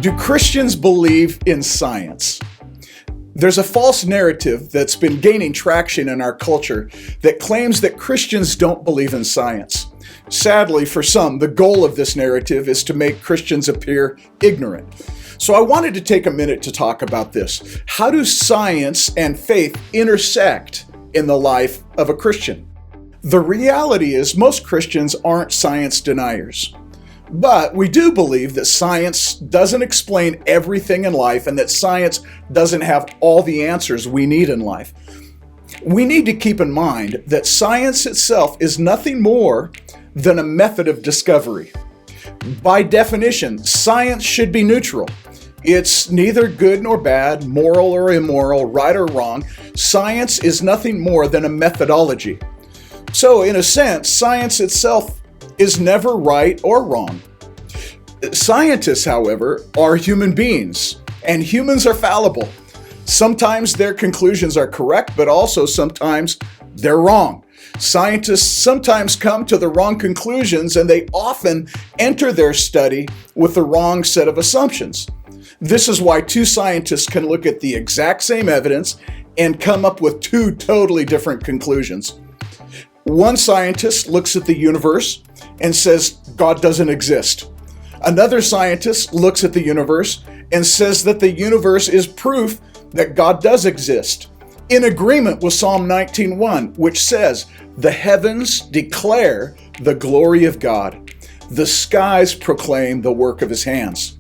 Do Christians believe in science? There's a false narrative that's been gaining traction in our culture that claims that Christians don't believe in science. Sadly, for some, the goal of this narrative is to make Christians appear ignorant. So I wanted to take a minute to talk about this. How do science and faith intersect in the life of a Christian? The reality is most Christians aren't science deniers. But we do believe that science doesn't explain everything in life and that science doesn't have all the answers we need in life. We need to keep in mind that science itself is nothing more than a method of discovery. By definition, science should be neutral. It's neither good nor bad, moral or immoral, right or wrong. Science is nothing more than a methodology. So, in a sense, science itself is never right or wrong. Scientists, however, are human beings, and humans are fallible. Sometimes their conclusions are correct, but also sometimes they're wrong. Scientists sometimes come to the wrong conclusions, and they often enter their study with the wrong set of assumptions. This is why two scientists can look at the exact same evidence and come up with two totally different conclusions. One scientist looks at the universe and says God doesn't exist. Another scientist looks at the universe and says that the universe is proof that God does exist, in agreement with Psalm 19:1, which says, "The heavens declare the glory of God. The skies proclaim the work of his hands."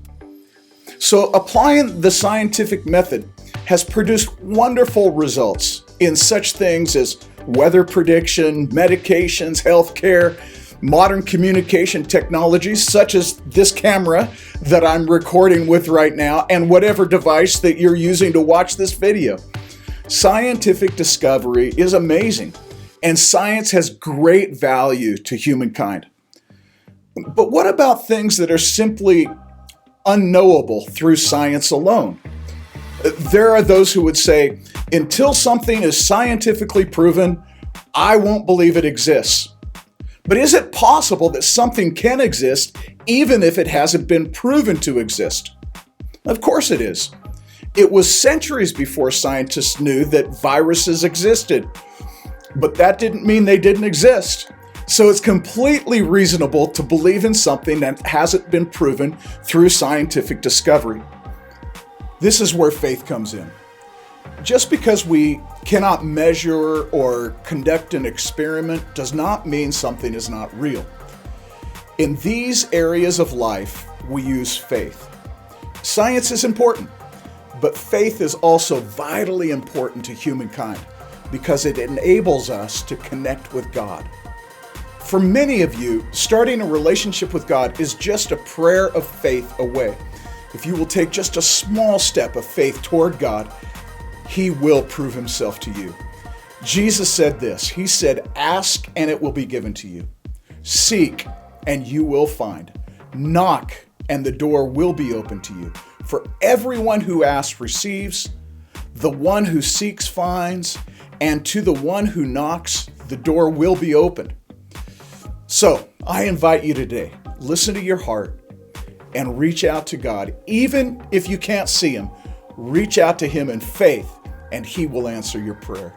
So applying the scientific method has produced wonderful results in such things as weather prediction, medications, healthcare, modern communication technologies such as this camera that I'm recording with right now, and whatever device that you're using to watch this video. Scientific discovery is amazing, and science has great value to humankind. But what about things that are simply unknowable through science alone? There are those who would say, until something is scientifically proven, I won't believe it exists. But is it possible that something can exist even if it hasn't been proven to exist? Of course it is. It was centuries before scientists knew that viruses existed, but that didn't mean they didn't exist. So it's completely reasonable to believe in something that hasn't been proven through scientific discovery. This is where faith comes in. Just because we cannot measure or conduct an experiment does not mean something is not real. In these areas of life, we use faith. Science is important, but faith is also vitally important to humankind because it enables us to connect with God. For many of you, starting a relationship with God is just a prayer of faith away. If you will take just a small step of faith toward God, He will prove Himself to you. Jesus said this. He said, "Ask and it will be given to you. Seek and you will find. Knock and the door will be open to you. For everyone who asks receives, the one who seeks finds, and to the one who knocks, the door will be opened." So I invite you today, listen to your heart and reach out to God. Even if you can't see Him, reach out to Him in faith and He will answer your prayer.